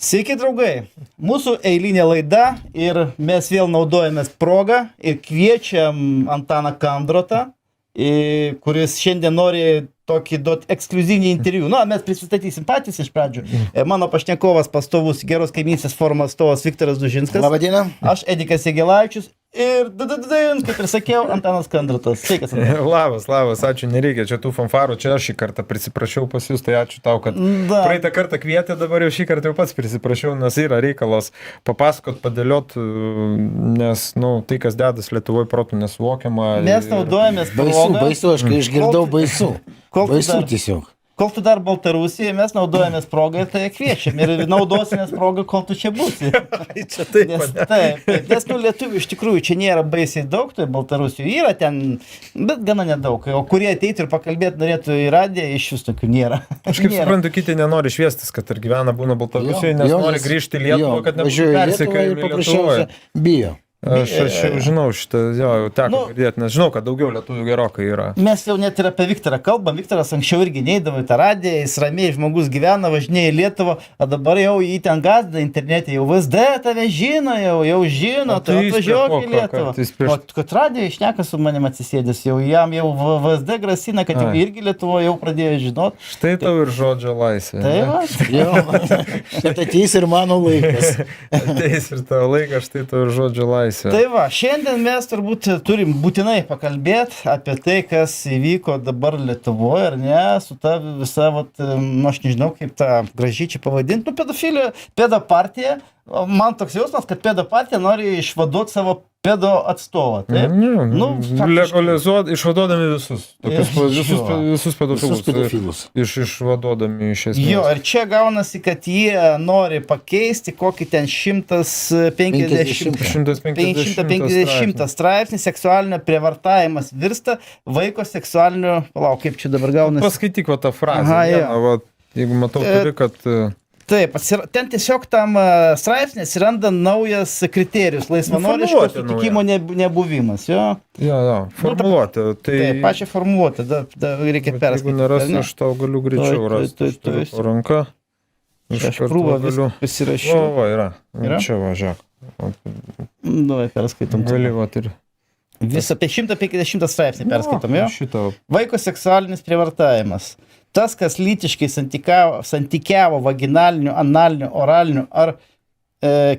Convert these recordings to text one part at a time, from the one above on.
Sveiki, draugai. Mūsų eilinė laida ir mes vėl naudojamės progą ir kviečiam Antaną Kandrotą, kuris šiandien nori tokį duoti ekskliuzyvinį interviu. Mes prisistatysim patys iš pradžių. Mano pašnekovas pastovus Geros kaimynystės forumo atstovas Viktoras Dužinskas. Labadiena. Aš Edikas Jegelavičius ir, kaip ir sakiau, Antanas Kandrotas. Sveikas, Antanas. Labas, ačiū, nereikia čia tų fanfarų, čia aš šį kartą prisiprašiau pas jūs, tai ačiū tau, kad praeitą kartą kvietė, dabar jau šį kartą jau pats prisiprašiau, nes yra reikalas papasakot, padėliot, nes, tai, kas dedas Lietuvoje, protų nesuvokiama. Mes naudojamės progą. Baisu, aš kai išgirdau baisu. Baisu tiesiog. Kol tu dar Baltarusijoje, mes naudojamės progą ir tai kviečiam. Ir naudosimės progą, kol tu čia būsi. Čia taip. Nes lietuvių iš tikrųjų čia nėra baisiai daug, tai Baltarusijoje yra ten, bet gana nedaug. O kurie ateitų ir pakalbėti norėtų į radiją, iš vis tokių nėra. Aš kaip suprantu, kiti nenori šviestis, kad ir gyvena būna Baltarusijoje, nes nori grįžti į Lietuvą, kad nebūtų persekiojami Lietuvoje. Bijo. Aš jau žinau šitą, jau teko girdėti, nes žinau, kad daugiau lietuvių gerokai yra. Mes jau net ir apie Viktorą kalbam. Viktoras anksčiau irgi neidavo į tą radiją, jis ramiai žmogus gyvena, važinėja į Lietuvą, o dabar jau jį ten gazda internete, jau VSD tave žino, jau žino, tu atvažiuok į Lietuvą. O kad radijoje šneka su manim atsisėdęs, jau jam jau VSD grasina, kad jau irgi Lietuvoje jau pradėjo žinot. Štai tau ir žodžio laisvė. Tai va. Štai ateis ir mano laikas. Ateis ir tavo laikas, štai tau ir žodžio laisvė. Tai va, šiandien mes turbūt turim būtinai pakalbėti apie tai, kas įvyko dabar Lietuvoje, ar ne, su ta visa, aš nežinau, kaip tą gražiai čia pavadinti, pedofilija, pedopartija. Man toks jausmas, kad pedopartija nori išvaduoti savo pedo atstovą. Legalizuoti, išvaduodami visus pedofilus. Išvaduodami iš esmės. Jo, ir čia gaunasi, kad jie nori pakeisti kokį ten 150 straipsnį, seksualinio prievartavimas virsta vaiko seksualiniu, kaip čia dabar gaunasi. Paskaityk tą frazę, jeigu matau, turi, kad... Taip, ten tiesiog tam straipsnė atsiranda naujas kriterijus, laisvanoriško sutikimo nebuvimas. Jo, formuluotė. Taip, pačią formuluotę, reikia perskaityti. Jeigu nerasi, aš tau galiu greičiau rasti. Po ranka. Aš krūvą viską pasirašiau. O, yra. Čia važiak. Davai, perskaitom. Gali, ir... Vis apie 150 straipsnį perskaitom, jo? Vaiko seksualinis prievartavimas. Tas, kas lytiškai santykiavo vaginaliniu, analiniu, oraliniu ar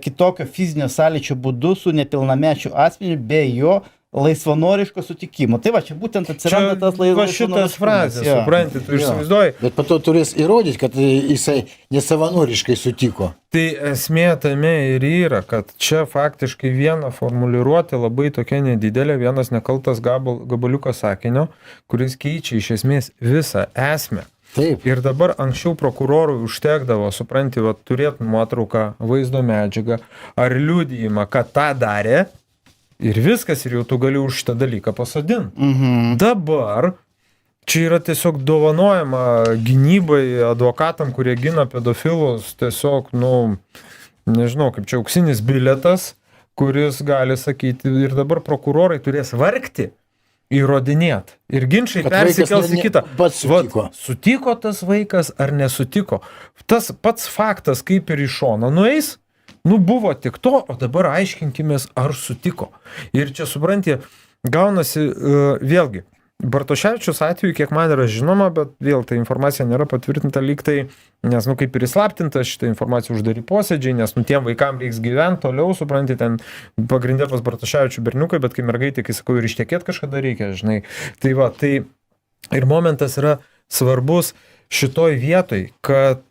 kitokio fizinio sąlyčio būdu su nepilnamečiu asmeniu be jo laisvanoriško sutikimo. Tai va, čia būtent atsiranda tas šitas frazės, supranti, tu išsivaizduoji. Bet po to turės įrodyti, kad jisai nesavanoriškai sutiko. Tai esmė tame ir yra, kad čia faktiškai viena formuliruotė labai tokia nedidelė, vienas nekaltas gabaliukas sakinio, kuris keičia iš esmės visą esmę. Taip. Ir dabar anksčiau prokurorui užtekdavo, supranti, turėti nuotrauką, vaizdo medžiagą ar liudijimą, kad tą darė, ir viskas, ir jau tu gali už šitą dalyką pasodinti. Dabar čia yra tiesiog dovanojama gynybai, advokatam, kurie gina pedofilus, tiesiog, nežinau, kaip čia auksinis biletas, kuris gali sakyti, ir dabar prokurorai turės vargti, įrodinėti. Ir ginčiai persikels į kitą. Sutiko tas vaikas ar nesutiko. Tas pats faktas, kaip ir iš šono nueis, buvo tik to, o dabar aiškinkimės, ar sutiko. Ir čia, supranti, gaunasi vėlgi, Bartoševičiaus atveju, kiek man yra žinoma, bet vėl ta informacija nėra patvirtinta lyg tai, nes, kaip ir įslaptinta šitą informaciją uždari posėdžiai, nes, tiem vaikam reiks gyventi toliau, supranti, ten pagrindė pas Bartoševičių berniukai, bet kai mergaitė, kai sakau, ir ištekėt kažkada reikia, žinai. Tai va, tai ir momentas yra svarbus šitoj vietoj, kad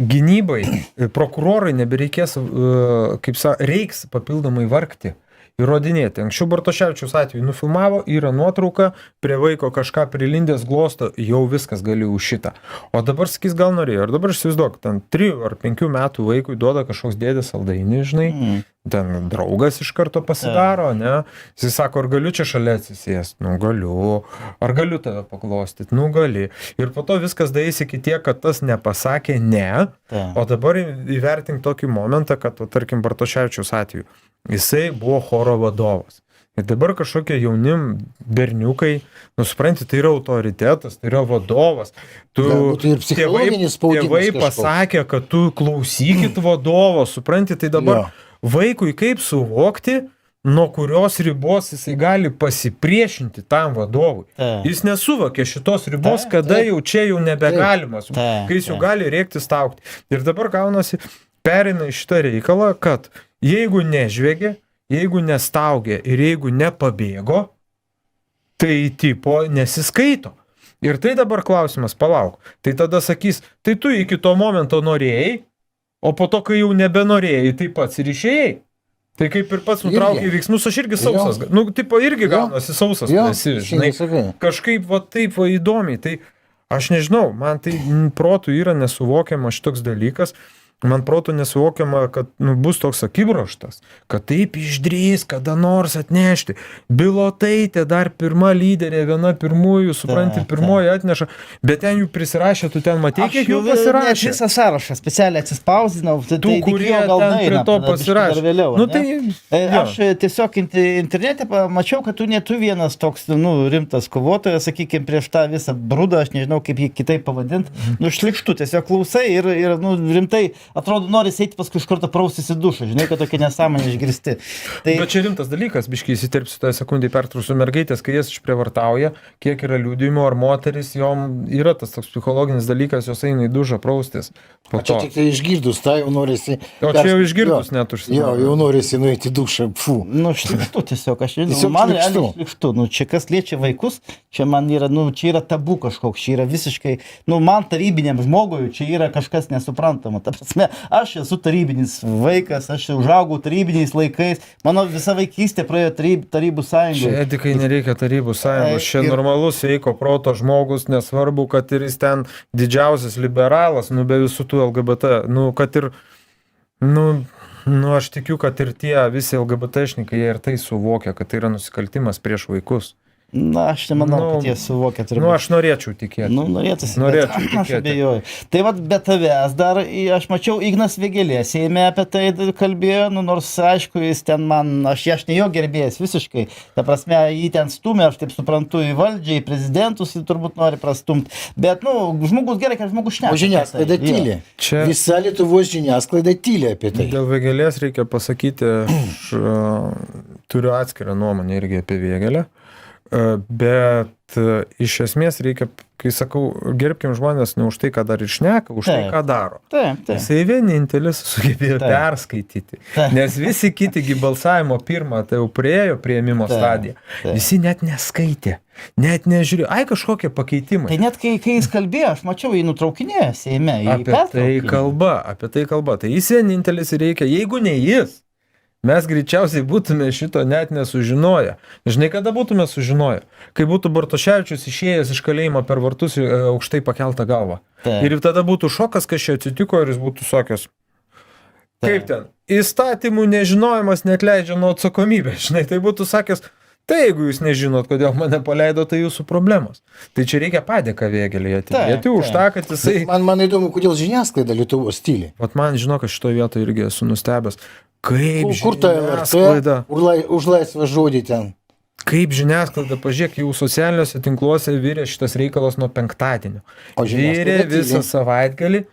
gynybai, prokurorai nebereikės, reiks papildomai vargti, įrodinėti. Anksčiau Bartoševičiaus atveju nufilmavo, yra nuotrauka, prie vaiko kažką prilindęs glosto, jau viskas gali už šitą. O dabar sakys, gal norėjo. Ir dabar įsivaizduok, ten 3 ar 5 metų vaikui duoda kažkoks dėdės saldainį, žinai, ten draugas iš karto pasidaro, ne? Jis sako, ar galiu čia šalia atsisėsti? Galiu. Ar galiu tave paglostyti? Gali. Ir po to viskas daeis iki tiek, kad tas nepasakė ne, o dabar įvertink tokį momentą, kad, tarkim, Bartoševičiaus atveju, jisai buvo choro vadovas. Ir dabar kažkokie jaunim berniukai, supranti, tai yra autoritetas, tai yra vadovas. Galbūt ir psichologinis spaudimas Tėvai kažkoks. pasakė, kad tu klausykit vadovo, supranti, tai dabar vaikui kaip suvokti, nuo kurios ribos jisai gali pasipriešinti tam vadovui. Jis nesuvokė šitos ribos, kada jau čia jau nebegalimas, kai jis jau gali rėkti staukti. Ir dabar gaunasi, pereina į šitą reikalą, kad jeigu nežvėgė, jeigu nestaugė ir jeigu nepabėgo, tai tipo nesiskaito. Ir tai dabar klausimas, palauk. Tai tada sakys, tai tu iki to momento norėjai, o po to, kai jau nebenorėjai, tai pats ir išėjai. Tai kaip ir pats nutraukiai veiksmus, aš irgi sausas. Nu, tipo, irgi gaunasi sausas, nesi, žinai. Kažkaip va taip va įdomiai. Tai aš nežinau, man tai protų yra nesuvokiama šitoks dalykas. Man protų nesuvokiama, kad bus toks akibrokštas, kad taip išdrįs kada nors atnešti. Bilotaitė dar pirma lyderė, viena pirmųjų, supranti, pirmoji atneša, bet ten jų prisirašė, tu ten matei, kiek jų pasirašė. Aš visą sąrašą specialiai atsispausdinau, tų, kurie ten prie to pasirašė. Vėliau, nu, tai, aš tiesiog internete mačiau, kad tu ne tu vienas toks rimtas kovotojas, sakykime, prieš tą visą brudą, aš nežinau, kaip jį kitaip pavadinti, šlikštu, tiesiog klausai ir rimtai atrodo, nori eiti paskui iš karto praustis į dušą, žinai, kad tokie nesąmonė išgirsti. Tai... Bet čia rimtas dalykas, biškai įsiterpsiu tą sekundį pertrauksiu mergaitės, kai jas išprievartauja, kiek yra liudijimų, ar moteris, jom yra tas toks psichologinis dalykas, jos eina į dušą praustis. O čia tik tai išgirdus, tai jau norisi... O čia jau išgirdus net užsienio. Jau norisi nueiti į dušą, šlikštu tiesiog, aš žinau, man realiai šlikštu. Čia kas liečia vaikus, čia man yra, čia yra tabu kažkoks, čia yra visiškai, man tarybiniam žmogui, čia yra kažkas nesuprantama. Ta prasme, aš esu tarybinis vaikas, aš užaugau tarybiniais laikais, mano visa vaikystė praėjo tarybų sąjungoje. Čia etikai nereikia tarybų sąjungos, čia normalus sveiko proto žmogus, nesvarbu, kad ir jis ten didžiausias liberalas, be visų tų LGBT, kad ir, aš tikiu, kad ir tie visi LGBT-šnikai, jie ir tai suvokia, kad tai yra nusikaltimas prieš vaikus. Aš nemanau, kad jie suvokia turbūt. Aš norėčiau tikėti. Norėtųsi, aš abejoju. Tai be tavęs dar, aš mačiau, Ignas Vėgėlė Seime apie tai kalbėjo, nors, aišku, jis ten man, aš ne jo gerbėjas visiškai, ta prasme, jį ten stumė, aš taip suprantu, į valdžią, į prezidentus, jį turbūt nori prastumti, bet, žmogus gerai, kad žmogus šneka. O žiniasklaida tyli. Visa Lietuvos žiniasklaida tyli apie tai. Dėl Vėgėlės reikia pasakyti, aš turiu atskirą nuomonę irgi apie Vėgėlę. Bet iš esmės reikia, kai sakau, gerbkim žmonės ne už tai, ką dar išneka, už tai, ką daro. Jisai vienintelis sugebėjo perskaityti. Nes visi kitigi balsavimo pirmą, tai jau priėjo priėmimo stadiją. Visi net neskaitė, net nežiūrėjo. Kažkokie pakeitimai. Tai net kai jis kalbėjo, aš mačiau, jį nutraukinėjo Seime. Apie tai kalba. Tai jis vienintelis reikia, jeigu ne jis. Mes greičiausiai būtume šito net nesužinoję. Žinai, kada būtume sužinoję? Kai būtų Bartoševičius išėjęs iš kalėjimo per vartus aukštai pakeltą galvą. Ir tada būtų šokas, kas čia atsitiko, ir jis būtų sakęs, kaip ten, įstatymų nežinojimas neatleidžia nuo atsakomybės. Žinai, tai būtų sakęs, tai jeigu jūs nežinot, kodėl mane paleido, tai jūsų problemos. Tai čia reikia padėką Vėgėlei atidėti už tą, kad jisai... Man įdomu, kodėl žiniasklaida Lietuvos tyli. Vat man, žinok, aš šitoje vietoje irgi esu nustebęs. Kaip kur ta žiniasklaida už laisvą žodį ten? Kaip žiniasklaida, pažiūrėk, jau socialiniuose tinkluose virė šitas reikalas nuo penktadienio. Virė visą savaitgalį.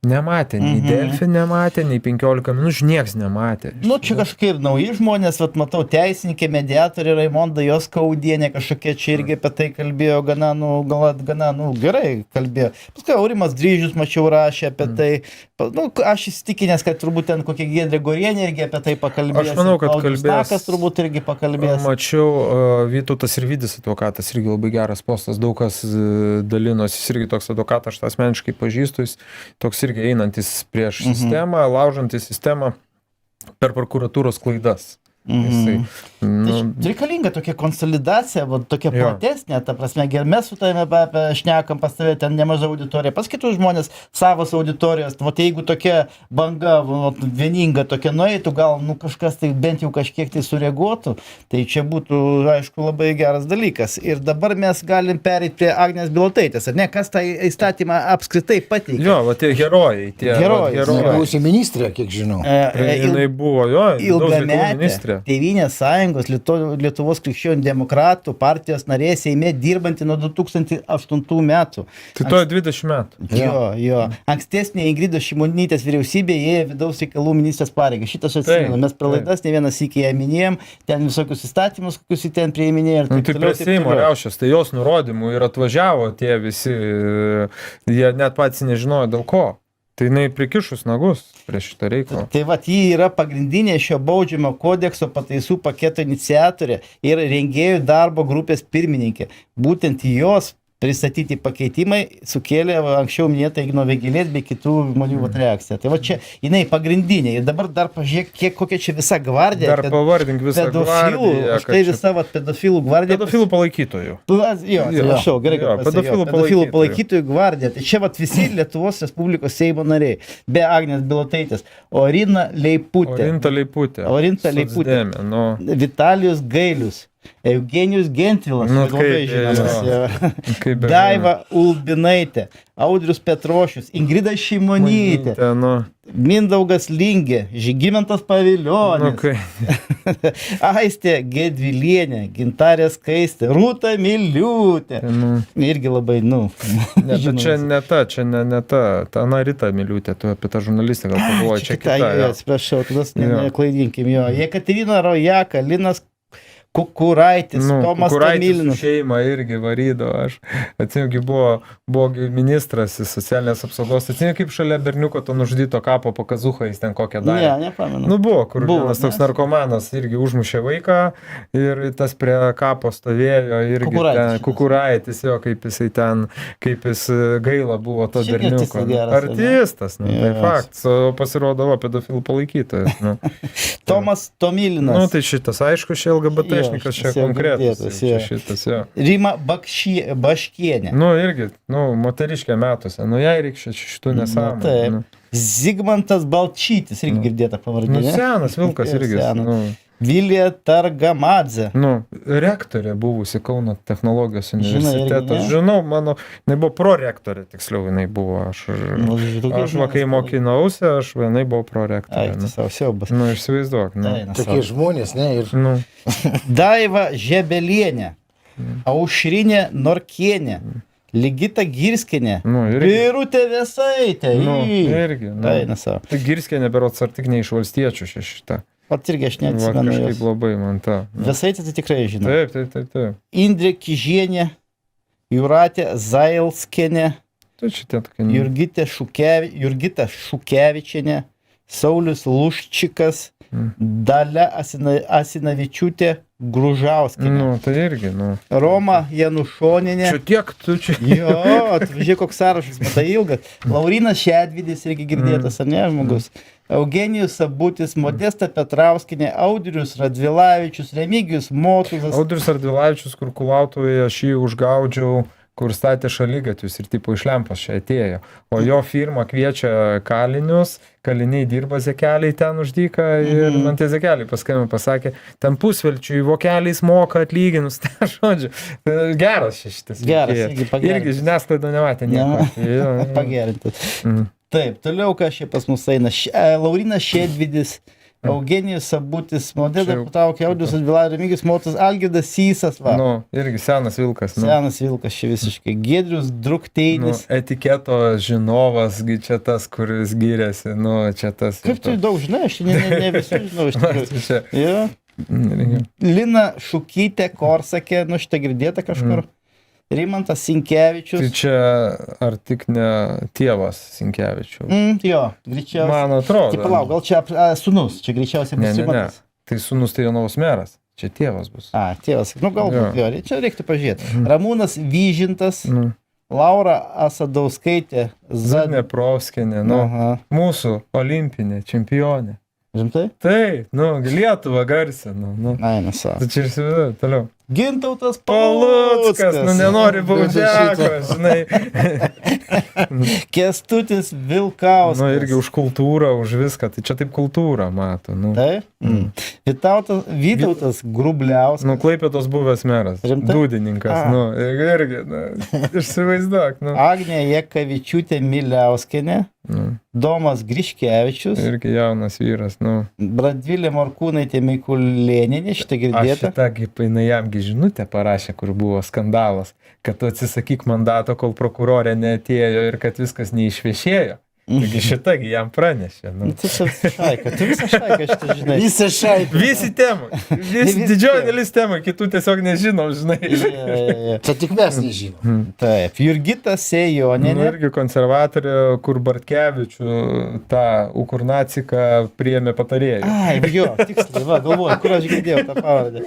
Nematė, nei Delfi nematė, nei 15 minučių, nieks nematė. Čia kažkaip nauji žmonės, matau, teisininkė, mediatorė Raimonda Joskaudienė, kažkokie čia irgi apie tai kalbėjo, gana, gerai kalbėjo. Paskui Aurimas Dryžius, mačiau, rašė apie tai. Aš įsitikinęs, kad turbūt ten kokia Giedrė Gorienė irgi apie tai pakalbės. Aš manau, kad kalbės. Stakas turbūt irgi pakalbės. Mačiau, Vytautas Sirvydis advokatas, irgi labai geras postas, daug kas dalinosi, jis irgi toks advokatas, aš asmeniškai pažįstu, jis toks irgi einantis prieš sistemą, laužantis sistemą per prokuratūros klaidas. Reikalinga tokia konsolidacija, tokia platesnė, ta prasme, mes su tavimi šnekam pas tave, ten nemaža auditorija, pas kitus žmonės savos auditorijos, jeigu tokia banga vieninga tokia nueitų, gal kažkas tai bent jau kažkiek tai sureaguotų, tai čia būtų, aišku, labai geras dalykas. Ir dabar mes galim pereiti prie Agnės Bilotaitės, ar ne, kas tą įstatymą apskritai pateikė? Jo, tie herojai. Buvusi ministrė, kiek žinau. Jinai buvo, vidaus reikalų ministrė. Tėvynės sąjungos Lietuvos krikščionių demokratų partijos narė Seime dirbanti nuo 2008 metų. Tai to 20 metų. Jo. Ankstesnė Ingridos Šimonytės vyriausybė ėjo vidaus reikalų ministrės pareigą. Šitas atsimenu. Mes per laidas ne vienas iki ją minėjom, ten visokius įstatymus, kokius į ten prieiminėjo. Tai prie Seimo riaušės, tai jos nurodymų ir atvažiavo tie visi, jie net patys nežinojo dėl ko. Tai jinai prikišus nagus prieš šitą reikalą. Tai vat, ji yra pagrindinė šio baudžiamo kodekso pataisų paketo iniciatorė ir rengėjų darbo grupės pirmininkė. Būtent jos pristatyti pakeitimai sukėlė anksčiau minėtą Igno Vėgėlės bei kitų žmonių reakciją. Tai va čia jinai pagrindinė. Ir dabar dar pažiūrėk, kokia čia visa gvardija. Dar pavardink visą gvardiją. Štai visa pedofilų gvardija. Pedofilų palaikytojų. Atsiprašau, gerai, pedofilų palaikytojų gvardija. Tai čia vat visi Lietuvos Respublikos Seimo nariai. Be Agnės Bilotaitės. Orinta Leiputė. Vitalijus Gailius. Eugenijus Gentvilas, labai žinomas, Daiva Ulbinaitė, Audrius Petrošius, Ingrida Šimonytė, Mindaugas Lingė, Žygimantas Paviljonis, Aistė Gedvilienė, Gintarė Skaistė, Rūta Miliūtė. Irgi labai, čia ne ta, Ana Rita Miliūtė, tu apie tą žurnalistę gal pagalvoji, čia kita. Atsiprašau, tada neklaidinkim jo. Jekaterina Rojaka, Linas Kukuraitis, Tomas Tomilinas. Šeima irgi varydo, aš atsimenu, buvo ministras socialinės apsaugos, atsimenu, kaip šalia berniuko to nužudyto kapo po kazuchą jis ten kokią darė. Ne, nepamenu. Buvo, kur vienas toks narkomanas irgi užmušė vaiką ir tas prie kapo stovėjo irgi Kukuraitis, jo, kaip jis gaila buvo to berniuko. Artistas, tai faktas, pasirodavo pedofilų palaikytojas. Tomas Tomilinas. Tai šitas, aišku, čia LGBT čia konkretus. Šitas, jo. Rima Baškienė. Irgi, moteriškė metuose. Jai reikia šitų nesąmonų. Zigmantas Balčytis, irgi girdėta pavardė. Senas vilkas irgi. Vilija Targamadze. Rektorė buvusi Kauno technologijos universiteto. Žinau, jinai buvo prorektorė, tiksliau jinai buvo. Aš kai mokinausi, jinai buvo prorektorė. Išsivaizduok. Tokie žmonės, ne? Daiva Žebelienė, Aušrinė Norkienė, Ligita Girskienė, Birutė Vėsaitė. Irgi. Tai Girskienė berods ar tik ne iš valstiečių šitą. Vat irgi aš neatsimenu jos. Kažkaip labai man ta. Vėsaitė tai tikrai žinau. Taip. Indrė Kižienė, Jūratė Zailskienė, Jurgita Šukevičienė, Saulius Luščikas, Dalia Asinavičiūtė Gružauskienė. Tai irgi, Roma Janušoninė. Čia tiek, tu čia. Jo, atvažiuoja koks sąrašas, matai ilgas. Laurinas Šedvidis irgi girdėtas, ar ne, žmogus. Eugenijus Sabutis, Modesta Petrauskinė, Audrius Radvilavičius, Remigijus Motuzas. Audrius Radvilavičius, kur Kulautoje aš jį užgaudžiau, kur statė šaligatvius ir tipo iš lempos čia atėjo. O jo firma kviečia kalinius, kaliniai dirba zekeliai ten už dyką ir man tie zekeliai paskambino pasakė, ten pusvelčiui vokeliais moka atlyginimus. Tai žodžiu, geras šitas. Geras, irgi žiniasklaida nematė nieko. Pagerintas. Taip, toliau ką čia pas mus eina. Laurinas Šedvidis, Eugenijus Sabutis, Modesta Petrauskinė, Audrius Radvilavičius, Remigijus Motuzas, Algirdas Sysas. Irgi senas vilkas. Senas vilkas čia visiškai. Giedrius Drukteinis. Etiketo žinovas, čia tas, kuris gyrėsi. Čia tas. Kaip tu daug žinai, aš ne visų žinau iš tikrųjų. Lina Šukytė Korsakė, šitą girdėta kažkur. Rimantas Sinkevičius. Tai čia ar tik ne tėvas Sinkevičių? Jo, greičiausiai. Man atrodo. Tai palauk, gal čia sūnus, čia greičiausiai bus Rimantas. Tai sūnus tai Jonavos meras. Čia tėvas bus. Tėvas. Galbūt jo, čia reiktų pažiūrėti. Ramūnas Vyžintas, Laura Asadauskaitė, Zadneprovskienė, mūsų olimpinė čempionė. Rimtai? Taip, Lietuva garsė. Ai, nesą. Tai čia ir įsivaizduoju, toliau. Gintautas Paluckas, nenori baudžiako, žinai. Kęstutis Vilkauskas. Irgi už kultūrą, už viską, tai čia taip kultūrą mato. Taip? Vytautas Grubliauskas. Klaipėdos buvęs meras. Dūdininkas. Irgi, išsivaizduok. Agnė Jekavičiūtė Miliauskienė. Domas Griškevičius, Irgi jaunas vyras, Radvilė Morkūnaitė Mikulėnienė, šitą Aš girdėtą. šitą, kaip jinai jamgi žinutę parašė, kur buvo skandalas, kad tu atsisakyk mandato, kol prokurorė neatėjo ir kad viskas neišviešėjo. Taigi šitągi jam pranešė. Tu šaika, tu visą šaiką šitą žinai. Visą šaiką. Visi temai, didžioji dalis temų, kitų tiesiog nežinom, žinai. Čia tik mes nežinom. Taip, Jurgita Sejonienė. Irgi konservatorė, kur Bartkevičių tą Ukurnaciką priėmė patarėjų. Ai, jo, tiksliai, galvoju, kur aš girdėjau tą pavardę.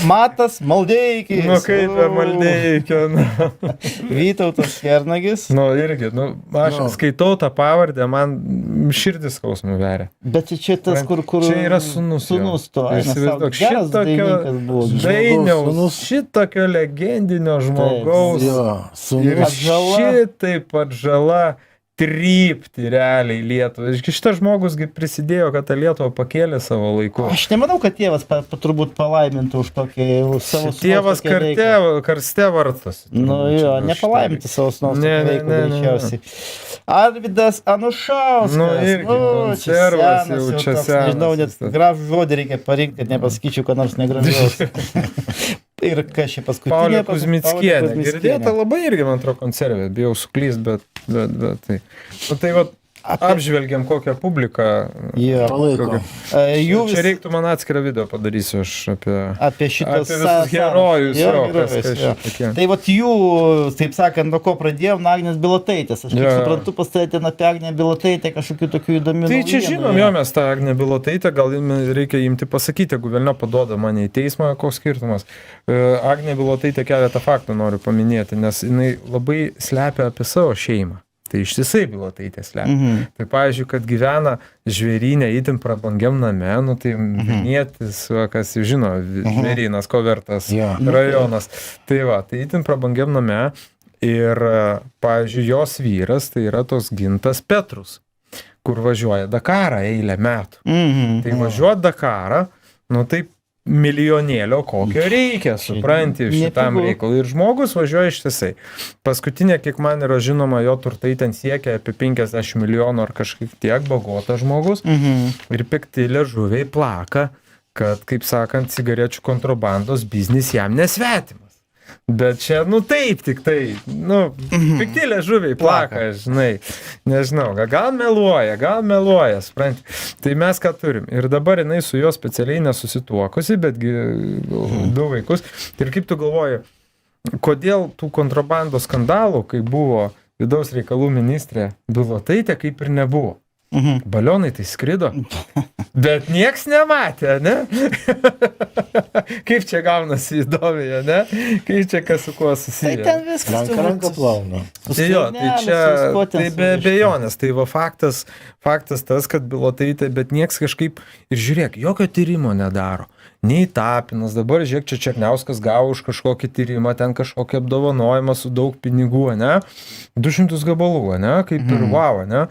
Matas Maldeikis. Kaip be Maldeikio. Vytautas Kernagis. Irgi, aš skaitau tą pavardę, man širdis skausmų veria. Bet čia tas, kur... Čia yra sūnus. Sūnus to. Įsivaizduok, šitokio legendinio žmogaus. Ir šitaip atžala trypti realiai Lietuvą. Šitas žmogus prisidėjo, kad tą Lietuvą pakėlė savo laiku. Aš nemanau, kad tėvas turbūt palaimintų už tokį savo sūnaus. Tėvas karste vartas. Nepalaimintų savo sūnaus veiklą greičiausiai. Arvydas Anušauskas. Irgi konservas jau čia senas. Nežinau, net gražų žodį reikia parinkti, kad nepasakyčiau, ką nors negražaus. Ir kas čia paskutinė? Paulė Kuzmickienė. Girdėta labai irgi, man atrodo, konservė. Bijau suklyst, bet tai. Tai va, apžvelgiam kokią publiką. Palaiko. Čia reiktų man atskirą video padarysiu aš apie šitos visus herojus. Tai vat jų, taip sakant, nuo ko pradėjom, Agnės Bilotaitės. Aš kaip suprantu, pastatėte apie Agnę Bilotaitę kažkokių tokių įdomių. Tai čia žinom, mes tą Agnę Bilotaitę, gal reikia imti pasakyti, jeigu velnio paduoda mane į teismą, koks skirtumas. Agnė Bilotaitė keletą faktų noriu paminėti, nes jinai labai slepia apie savo šeimą. Tai ištisai Bilotaitė slepia. Tai pavyzdžiui, kad gyvena žvėrynė itin prabangiam name, tai Vilnietis, kas žino, žvėrynas, ko vertas rajonas. Tai va, tai itin prabangiam name ir, pavyzdžiui, jos vyras, tai yra tos Gintas Petrus, kur važiuoja Dakarą eilę metų. Tai važiuot Dakarą, taip milijonėlio kokio reikia, supranti, šitam reikalui. Ir žmogus važiuoja ištisai. Paskutinė, kiek man yra žinoma, jo turtai ten siekia apie 50 milijonų ar kažkaip tiek, bagotas žmogus. Ir pikti liežuviai plaka, kad, kaip sakant, cigarečių kontrabandos biznis jam nesvetimas. Bet čia, taip, tik tai, pikti liežuviai plaka, žinai, nežinau, gal meluoja, supranti. Tai mes ką turim. Ir dabar jinai su juo specialiai nesusituokusi, betgi 2 vaikus. Ir kaip tu galvoji, kodėl tų kontrabandos skandalų, kai buvo vidaus reikalų ministrė Bilotaitė, kaip ir nebuvo? Balionai tai skrido, bet nieks nematė, ne? Kaip čia gaunasi įdomiai, ne? Kaip čia kas su kuo susiję. Tai ten viskas. Ranka plauna. Tai čia, tai be abejonės, tai va faktas tas, kad Bilotaitė, bet nieks kažkaip, ir žiūrėk, jokio tyrimo nedaro. Nei Tapinas, dabar žiūrėk, čia Černiauskas gavo už kažkokį tyrimą, ten kažkokį apdovanojimą su daug pinigų, ne? 200 gabalų, ne? Kaip ir wow, ne?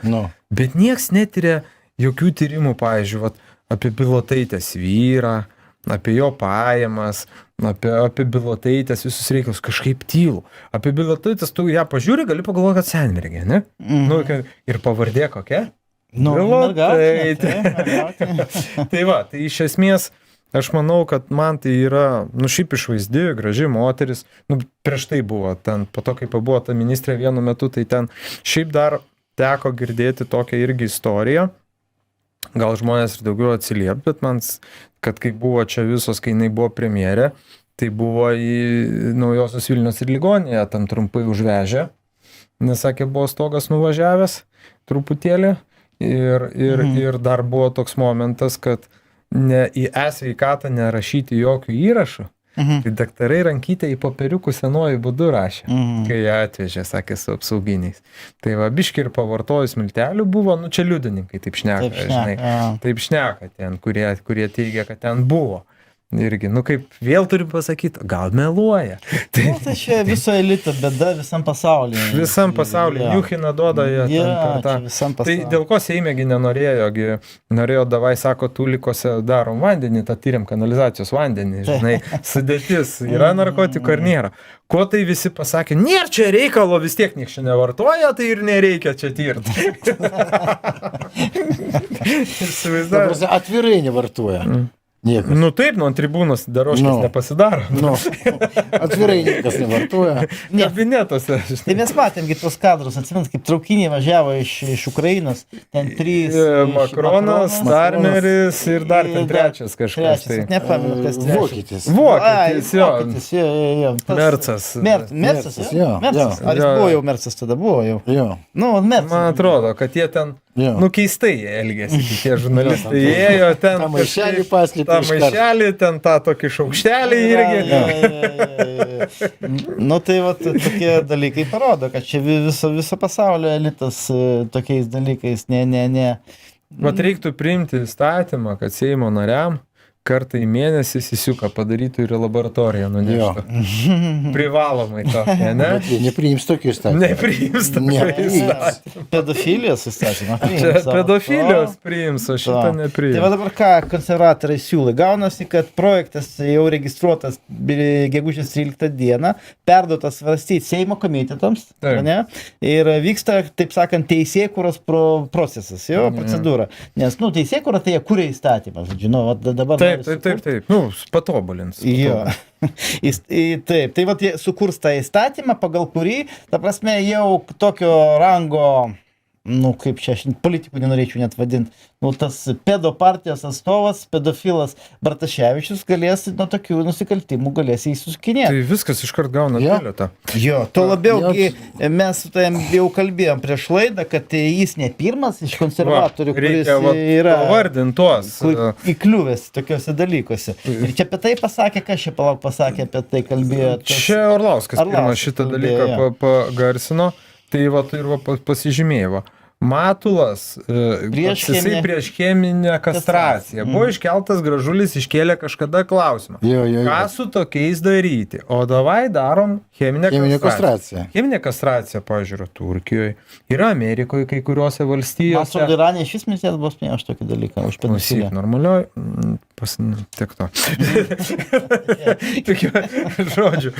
Bet nieks netyria jokių tyrimų, pavyzdžiui, apie Bilotaitės vyrą, apie jo pajamas, apie Bilotaitės visus reikalus, kažkaip tylų. Apie Bilotaitės, tu ją pažiūri, gali pagalvoti, kad senmergė, ne? Ir pavardė kokia? Bilotaitė. Tai va, tai iš esmės, aš manau, kad man tai yra, šiaip išvaizdi, graži moteris, prieš tai buvo, ten, po to, kai buvo ta ministrė vienu metu, tai ten šiaip dar teko girdėti tokią irgi istoriją, gal žmonės ir daugiau atsiliep, bet man, kad kai buvo čia visos, kai jinai buvo premjerė, tai buvo į Naujosios Vilnios ir ligoninėje, tam trumpai užvežę, nes sakė, buvo stogas nuvažiavęs truputėlį ir dar buvo toks momentas, kad į e-sveikatą nerašyti jokių įrašų. Tai daktarai rankytę į popieriukų senuoju būdu rašė, kai ją atvežė, sakė, su apsauginiais. Tai va, biški ir pavartojus miltelių buvo, čia liudininkai taip šneka, žinai, taip šneka ten, kurie teigia, kad ten buvo. Irgi, nu kaip vėl turim pasakyti, gal meluoja. Tai čia viso elito bėda visam pasaulyje. Visam pasaulyje, Juchina duoda jie ten tą. Visam Tai pasaulyje. dėl ko Seimėgi norėjo, davai, sako, tūlikose darom vandenį, tą tyriam kanalizacijos vandenį, žinai, sudėtis, yra narkotikų ar nėra. Ko tai visi pasakė, nėra čia reikalo, vis tiek nieks čia nevartoja, tai ir nereikia čia tirti. Atvirai nevartoja. Niekas. Nu taip, ant tribūnos daroškės nepasidaro. Atvirai niekas nevartoja. Kabinetuose. Tai mes matėmgi tos kadrus, atsimint, kaip traukiniai važiavo iš Ukrainos, ten 3. Makronas, Starmeris ir dar ten trečias kažkas. Nepamenu, kas trečias. Vokietis, jo. Mercas. Mercas, jo. Ar jis buvo jau Mercas tada, buvo jau. Jo. Nu, Mercas. Man atrodo, kad jie ten, nu keistai elgėsi, tie žurnalistai. Ėjo ten. Tą maišelį paslėpė. tą maišelį, ten tą tokį šaukštelį irgi. Nu tai va, tokie dalykai parodo, kad čia viso pasaulio elitas tokiais dalykais, ne. Vat reiktų priimti įstatymą, kad Seimo nariam kartą į mėnesį įsiuką padarytų ir laboratoriją nuneštų. Privalomai tokia, ne? Nepriims tokį įstatymą. Nepriims tokį įstatymą. Pedofilijos įstatymą priims. Pedofilijos priims, o šitą nepriims. Tai va dabar ką konservatoriai siūlai? Gaunasi, kad projektas jau registruotas gegužės 13 dieną, perduotas svarstyti Seimo komitetams, ne? Ir vyksta, taip sakant, teisėkūros procesas, jo, procedūra. Nes, nu, teisėkūra tai jie kuria įstatymą, žinau, dabar... Taip. Nu, patobulins. Jo. Taip, tai vat jie sukurs tą įstatymą, pagal kurį, ta prasme, jau tokio rango, nu, kaip čia, aš politikų nenorėčiau net vadinti, nu, tas pedo partijos atstovas, pedofilas Bartaševičius galės nuo tokių nusikaltimų galės įsukinėti. Tai viskas iškart gauna bilietą. Jo, to labiau, mes su tavim jau kalbėjom prieš laidą, kad jis ne pirmas iš konservatorių, kuris yra vardintos įkliuvęs tokiuose dalykuose. Ir čia apie tai pasakė, kas čia pasakė apie tai kalbėjo. Čia Orlauskas pirmas šitą dalyką pagarsino, tai va ir pasižymėjo. Matulas prieš cheminę kastraciją. Buvo iškeltas Gražulis, iškėlė kažkada klausimą. Ką su tokiais daryti? O davai darom cheminę kastraciją. Cheminė kastracija, pažiūrėjau, Turkijoje. Yra Amerikoje kai kuriuose valstijose. Maso Iranė iš vis mesės bus ne aš tokį dalyką. Už pedofiliją. Normalioj, tiek to. Žodžiu.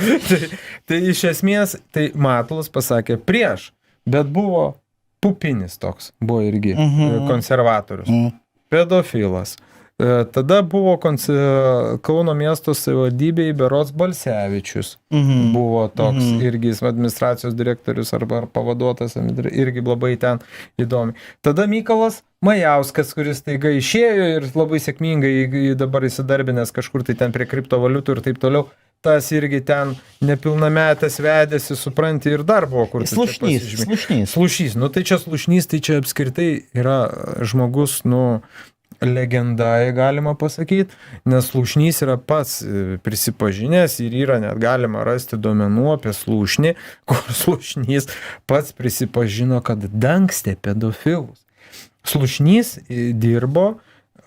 Tai iš esmės, tai Matulas pasakė prieš, bet buvo Pupinis toks, buvo irgi konservatorius, pedofilas. Tada buvo Kauno miesto savivaldybėje berods Balsevičius, buvo toks irgi administracijos direktorius arba pavaduotas, irgi labai ten įdomi. Tada Mykolas Majauskas, kuris taiga išėjo ir labai sėkmingai dabar įsidarbinęs kažkur tai ten prie kriptovaliutų ir taip toliau. Tas irgi ten nepilnametės vedėsi, supranti, ir dar buvo kur. Slušnys. Nu tai čia Slušnys, tai čia apskritai yra žmogus, nu, legendai galima pasakyti, nes Slušnys yra pats prisipažinęs ir yra net galima rasti duomenų apie Slušnį, kur Slušnys pats prisipažino, kad dangstė pedofilus. Slušnys dirbo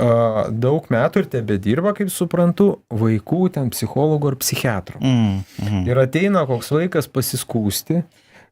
daug metų ir tebedirba, kaip suprantu, vaikų ten psichologų ar psichiatrų. Ir ateina koks vaikas pasiskūsti,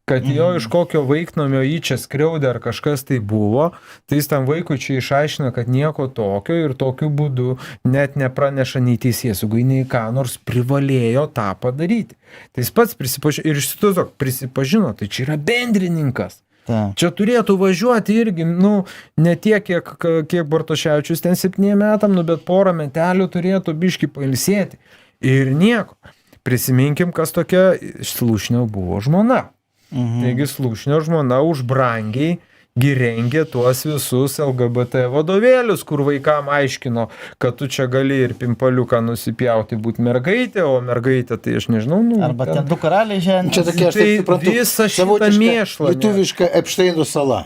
kad jo iš kokio vaiknomio jį čia skriaudė ar kažkas tai buvo, tai jis tam vaikui čia išaiškina, kad nieko tokio ir tokiu būdu net nepraneša nei teisėsaugai, nei ką, nors privalėjo tą padaryti. Tai jis pats prisipažino, ir iš tiesų prisipažino, tai čia yra bendrininkas. Čia turėtų važiuoti irgi, nu, ne tiek, kiek Bartoševičius ten 7 metam, nu, bet porą metelių turėtų biškį pailsėti. Ir nieko. Prisiminkim, kas tokia Slušnio buvo žmona. Taigi Slušnio žmona už brangiai rengė tuos visus LGBT vadovėlius, kur vaikam aiškino, kad tu čia gali ir pimpaliuką nusipjauti būti mergaitė, o mergaitė, tai aš nežinau, nu... Arba ten du karaliai žemė. Čia tokia, aš taip suprantu, visą šitą mėšlą. Lietuviška Epšteino sala.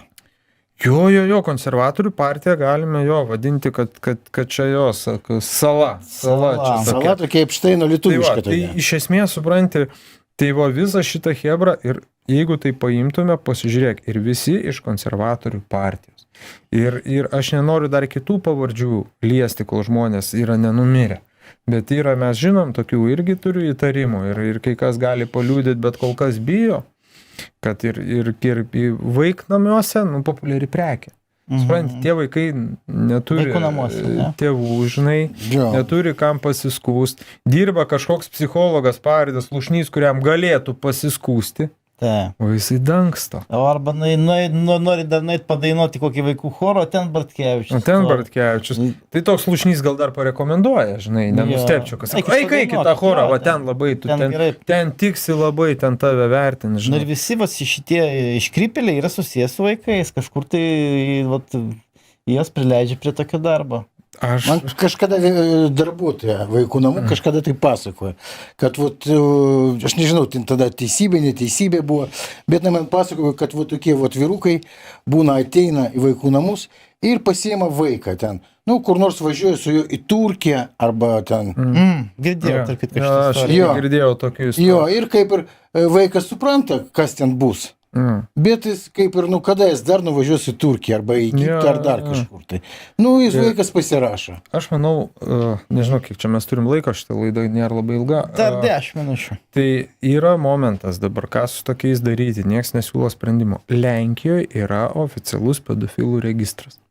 Jo, konservatorių partiją galime jo vadinti, kad čia jos sala. Sala tokia Epšteino lietuviška. Tai iš esmės, supranti, tai va visą šitą hebrą ir jeigu tai paimtume, pasižiūrėk, ir visi iš konservatorių partijos. Ir aš nenoriu dar kitų pavardžių liesti, kol žmonės yra nenumirę. Bet yra, mes žinom, tokių irgi turiu įtarimų ir kai kas gali paliūdyti, bet kol kas bijo, kad ir vaiknamiuose, populiari prekė. Supranti, tie vaikai neturi tėvų, žinai, neturi kam pasiskūsti, dirba kažkoks psichologas Paridas Lušnys, kuriam galėtų pasiskūsti. O jisai dangsto. Arba nori dar nueit padainuoti kokį vaikų chorą, o ten Bartkevičius. Tai toks Lušnys gal dar parekomenduoja, žinai, nenustepčiau, kas sako, eik į tą chorą, va ten labai, ten tiksi labai, ten tave vertin, žinai. Ir visi šitie iškrypėliai yra susijęs su vaikais, kažkur tai jos prileidžia prie tokio darbo. Man kažkada darbuotoja vaikų namų kažkada tai pasakoja, kad aš nežinau, tada teisybė, neteisybė buvo, bet man pasakoja, kad tokie vyrukai būna ateina į vaikų namus ir pasiema vaiką ten. Kur nors važiuoja su juo į Turkiją arba ten. Girdėjau, tarp kitko, aš girdėjau tokių istorijų. Jo, ir kaip ir vaikas supranta, kas ten bus. Bet jis kaip ir, kada jis dar nuvažiuos į Turkiją arba į Egiptą ar dar kažkur tai. Jis vaikas pasirašo. Aš manau, nežinau, kiek čia mes turim laiko, šitą laidą nėra labai ilga. Dar 10 minučių. Tai yra momentas dabar, ką su tokiais daryti, nieks nesiūlo sprendimo. Lenkijoje yra oficialus pedofilų registras.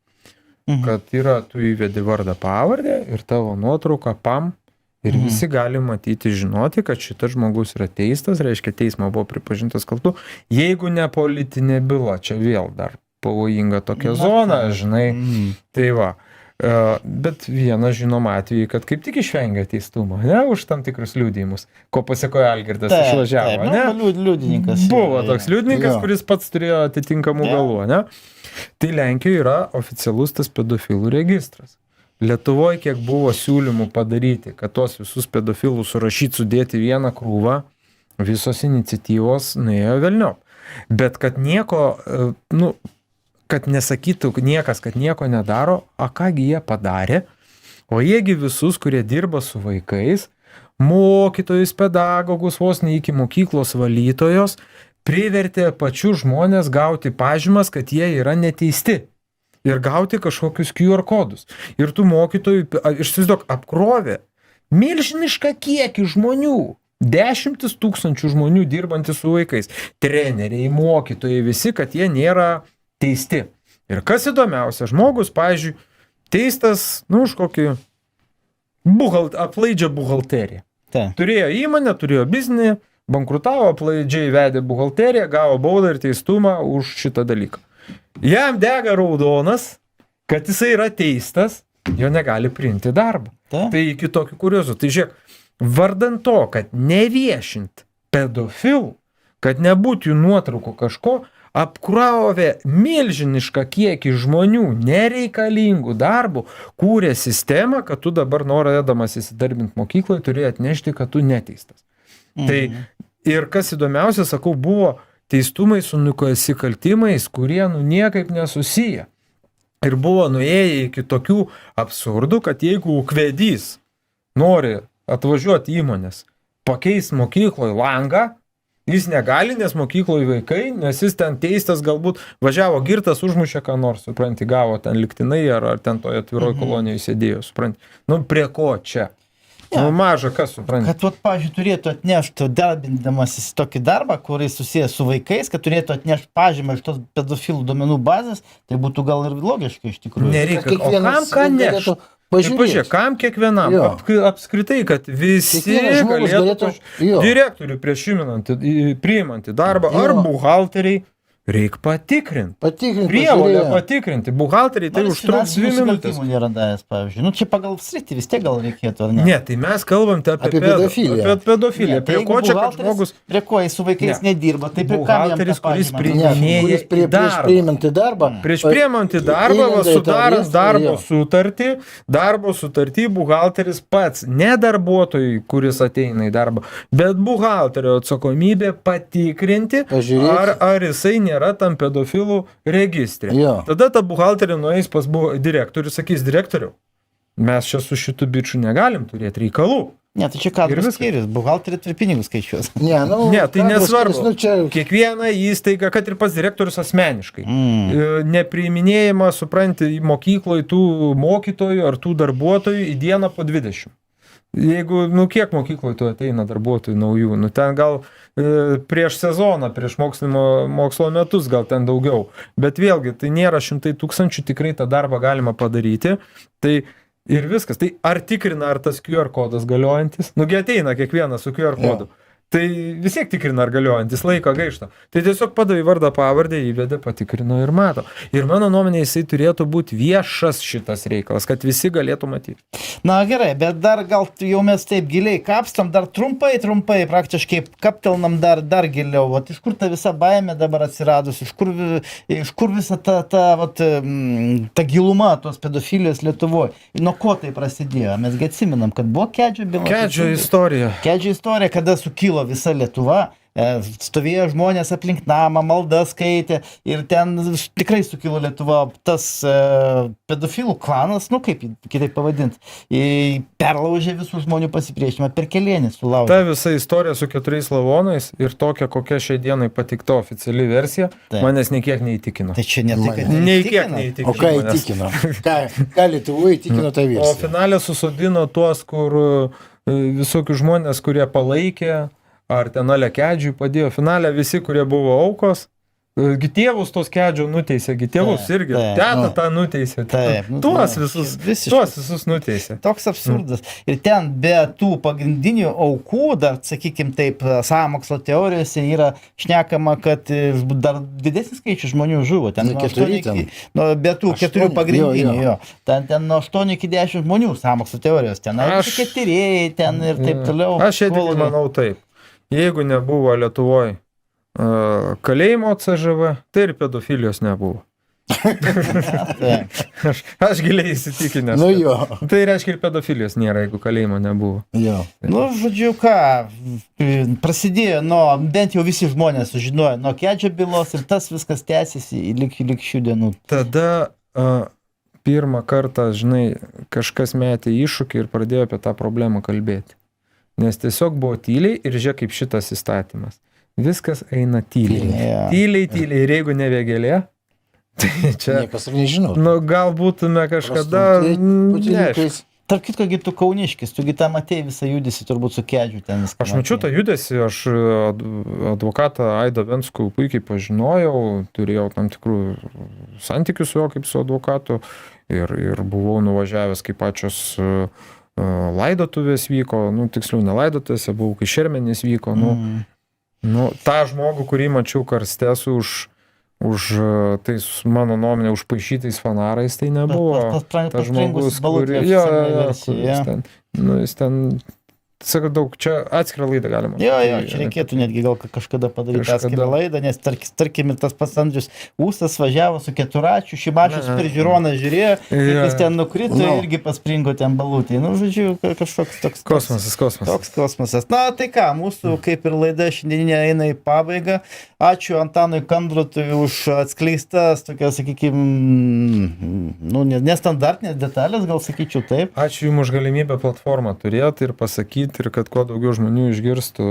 Kad yra, tu įvedi vardą pavardę ir tavo nuotrauką PAM. Ir visi gali matyti, žinoti, kad šitas žmogus yra teistas, reiškia teismo buvo pripažintas kaltu. Jeigu ne politinė byla, čia vėl dar pavojinga tokia zona, žinai. Tai va. Bet vienas žinom atvejį, kad kaip tik išvengia teistumą, ne, už tam tikrus liudijimus, ko pasiekojo Algirdas išvažiavo, ne? Liudininkas. Buvo toks liudininkas, kuris pats turėjo atitinkamų galų, ne? Tai Lenkijoje yra oficialus tas pedofilų registras. Lietuvoje kiek buvo siūlymų padaryti, kad tos visus pedofilus surašyti, sudėti vieną krūvą, visos iniciatyvos nuėjo velniop. Bet kad nieko, kad nesakytų niekas, kad nieko nedaro, kągi jie padarė, o jiegi visus, kurie dirba su vaikais, mokytojus, pedagogus, vos ne iki mokyklos valytojos, privertė pačių žmonės gauti pažymas, kad jie yra neteisti. Ir gauti kažkokius QR kodus. Ir tų mokytojų, išsivaizduok, apkrovė milžinišką kiekį žmonių. 10 000 žmonių dirbantys su vaikais. Treneriai, mokytojai, visi, kad jie nėra teisti. Ir kas įdomiausia, žmogus, pavyzdžiui, teistas, už kokį aplaidžią buhalteriją. Turėjo įmonę, turėjo biznį, bankrutavo, aplaidžiai vedė buhalteriją, gavo baudą ir teistumą už šitą dalyką. Jam dega raudonas, kad jisai yra teistas, jo negali priimti darbą. Tai iki tokių kuriozų. Tai žiūrėk, vardant to, kad neviešint pedofilų, kad nebūtų jų nuotraukų kažko, apkrovė milžinišką kiekį žmonių nereikalingų darbų, kūrė sistemą, kad tu dabar norėdamas įsidarbinti mokykloje turėjai atnešti, kad tu neteistas. Tai ir kas įdomiausia, sakau, buvo teistumai su nusikaltimais, kurie niekaip nesusiję. Ir buvo nuėję iki tokių absurdų, kad jeigu ūkvedys nori atvažiuoti įmonės, pakeis mokykloje langą, jis negali, nes mokykloje vaikai, nes jis ten teistas galbūt važiavo girtas, užmušė ką nors, supranti, gavo ten liktinai ar ten toje atviroje kolonijoje sėdėjo, supranti. Prie ko čia? Maža kas, supranti. Kad, pavyzdžiui, turėtų atnešti, darbindamasis tokį darbą, kuris susijęs su vaikais, kad turėtų atnešti pažymą iš tos pedofilų duomenų bazės, tai būtų gal ir logiška iš tikrųjų. Nereikia, o kam ką nešti? Pažiūrėk, kam kiekvienam? Apskritai, kad visi galėtų direktorių prieš priimant į darbą ar buhalteriai, reikia patikrinti. Prievolė patikrinti. Buhalteriai tai užtruks 2 minutės. Nėra davęs, pavyzdžiui. Čia pagal sritį vis tiek gal reikėtų, ar ne? Ne, tai mes kalbam apie pedofiliją. Prie ko čia kad žmogus... Prie ko jis su vaikais nedirba, tai prie buhalteris, kuris priiminėja į darbą. Prieš priimant į darbą, sudarant darbo sutartį, buhalteris pats, ne darbuotojui, kuris ateina į darbą, bet buhalterio atsakomybė patikrinti, ar jisai nėra tam pedofilų registre. Tada ta buhalterė nueis pas direktorių ir sakys, direktoriau, mes čia su šitų bičių negalim turėti reikalų. Ne, tai čia kadrų skyrius, buhalterė turi pinigus skaičiuos. Ne, tai nesvarbu. Kiekviena įstaiga, kad ir pas direktorius asmeniškai. Nepriiminėjama, supranti, mokykloje tų mokytojų ar tų darbuotojų į dieną po 20. Jeigu, kiek mokykloje tu ateina darbuotojų naujų, ten gal prieš sezoną, prieš mokslo metus gal ten daugiau, bet vėlgi, tai nėra 100 000, tikrai tą darbą galima padaryti, tai ir viskas, tai ar tikrina, ar tas QR kodas galiojantis, nugi ateina kiekvienas su QR kodu. Tai vis tiek tikrina, ar galiojantis laiką gaišta. Tai tiesiog padavai vardą pavardę, įvedė, patikrino ir mato. Ir mano nuomonė, jisai turėtų būti viešas šitas reikalas, kad visi galėtų matyti. Na gerai, bet dar gal jau mes taip giliai kapstam, dar trumpai, praktiškai kaptelnam dar giliau. Vat iš kur ta visa baimė dabar atsiradus, iš kur visa ta giluma tos pedofilijos Lietuvoje. Nuo ko tai prasidėjo? Mesgi atsiminam, kad buvo Kedžio byla. Kedžio istorija, kada sukilo visa Lietuva, stovėjo žmonės aplink namą, maldas skaitė ir ten tikrai sukilo Lietuva tas pedofilų klanas, kaip kitaip pavadinti, perlaužė visų žmonių pasipriešinimą, per Kelienį sulaužė. Ta visa istorija su 4 lavonais ir tokia, kokia šiai dienai patikta oficiali versija, manęs niekiek neįtikino. Tai čia ne tai, kad neįtikino. O ką įtikino? Ką Lietuvoje įtikino tą versiją? O finalė susodino tuos, kur visokių žmonės, kurie palaikė, ar ten Ale Kedžiui padėjo. Finalė visi, kurie buvo aukos, tėvus tos Kedžio nuteisė, tėvus irgi, tetą tą nuteisė. Tuos visus nuteisė. Toks absurdas. Ir ten be tų pagrindinių aukų, dar, sakykime taip, sąmokslo teorijose yra šnekama, kad dar didesnis skaičius žmonių žuvo. Ten be tų 4 pagrindinių. Ten nuo 8 iki 10 žmonių sąmokslo teorijos. Ten tyrėjai, ten ir taip toliau. Aš tik manau taip. Jeigu nebuvo Lietuvoje kalėjimo CŽV, tai ir pedofilijos nebuvo. Aš giliai įsitikinęs. Tai reiškia, ir pedofilijos nėra, jeigu kalėjimo nebuvo. Žodžiu, prasidėjo, bent jau visi žmonės sužinojo nuo Kedžio bylos ir tas viskas tęsiasi lik šių dienų. Tada pirmą kartą, kažkas metė iššūkį ir pradėjo apie tą problemą kalbėti. Nes tiesiog buvo tyliai ir žiūrėk kaip šitas įstatymas. Viskas eina tyliai. Tyliai. Ir jeigu ne vėgėlė, tai čia... Niekas ir nežinau. Gal būtume kažkada... Tarp kitko, tu kauniškis, tugi tą matėjai visą judesį turbūt su Kedžiu ten. Aš mačiau tą judesį, aš advokatą Aidą Venskų puikiai pažinojau, turėjau tam tikrų santykių su juo kaip su advokatu ir buvau nuvažiavęs kaip pačios... laidotuvės vyko, tiksliau ne laidotuvėse, buvau, kai šermenys vyko, tą žmogų, kurį mačiau karste už tais, mano nuomonė, užpaišytais fanarais, tai nebuvo. Tas žmogus, jis ten, sakau, daug, čia atskirą laidą galima. Čia reikėtų netgi gal kažkada padaryti atskirą laidą, nes tarkim ir tas pats Andrius Ūsas važiavo su keturračiu, Šimašius per žiūroną žiūrėjo, jis ten nukrito irgi paspringo ten balutį. Žodžiu, kažkoks toks... Kosmosas. Toks kosmosas. Na, tai ką, mūsų kaip ir laida šiandieninė eina į pabaigą. Ačiū Antanui Kandrotui už atskleistas tokias, sakykime, nestandartinės detalės, gal sakyčiau taip. Ačiū Jums už galimybę platformą turėti ir pasakyti, ir kad kuo daugiau žmonių išgirstų,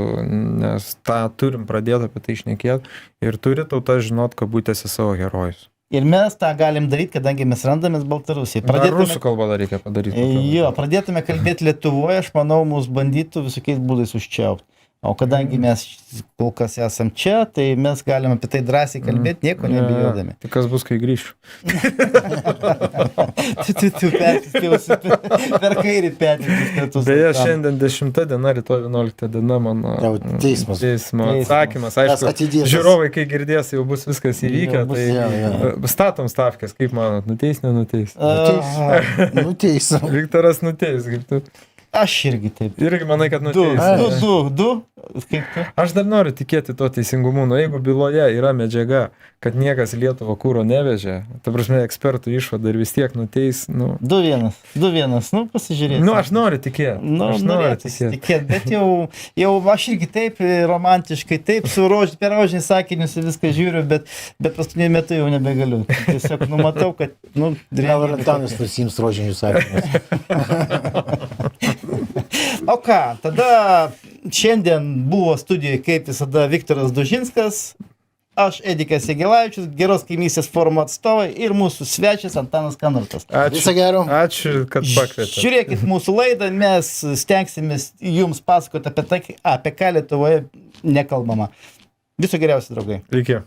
nes tą turim pradėti apie tai šnekėti ir turi tauta žinot, kabutėse savo herojus. Ir mes tą galim daryti, kadangi mes randamės Baltarusijai. Rusų kalbą dar reikia padaryti. Pradėtume kalbėti Lietuvoje, aš manau, mus bandytų visokiais būdais užčiaupti. O kadangi mes kol kas esam čia, tai mes galim apie tai drąsiai kalbėti, nieko nebijodami. Tai kas bus, kai grįšiu? Tu persispėjusi per kairį petį. Beje, šiandien 10 diena, rytoj 11 diena mano teismo atsakymas. Aišku, žiūrovai, kai girdės, jau bus viskas įvykę. Tai statom stavkės, kaip manot, nuteis, nenuteis? Nuteis. Viktoras nuteis, kaip tu. Aš irgi taip. Irgi manai, kad nuteis. Du. Kaip tu? Aš dar noriu tikėti to teisingumu. Jeigu byloje yra medžiaga, kad niekas Lietuvo kūro nevežė, ta prasme, ekspertų išvada ir vis tiek nuteis. 2-1, pasižiūrėti. Aš noriu tikėti. Aš noriu tikėti, bet jau aš irgi taip romantiškai, taip per rožinį sakinius viską žiūriu, bet paskutiniu metu jau nebegaliu. Tiesiog matau, kad... Gal ir Antanas nusiims rožinius sakinius. O ką, tada šiandien buvo studijoje kaip visada Viktoras Dužinskas. Aš Edikas Jagelavičius, Geros kaimynystės forumo atstovai ir mūsų svečias Antanas Kanartas. Viso gero. Ačiū, kad pakvietėte. Žiūrėkit mūsų laidą, mes stengsimės jums pasakoti apie tai, apie ką Lietuvoje nekalbama. Viso geriausio, draugai. Iki.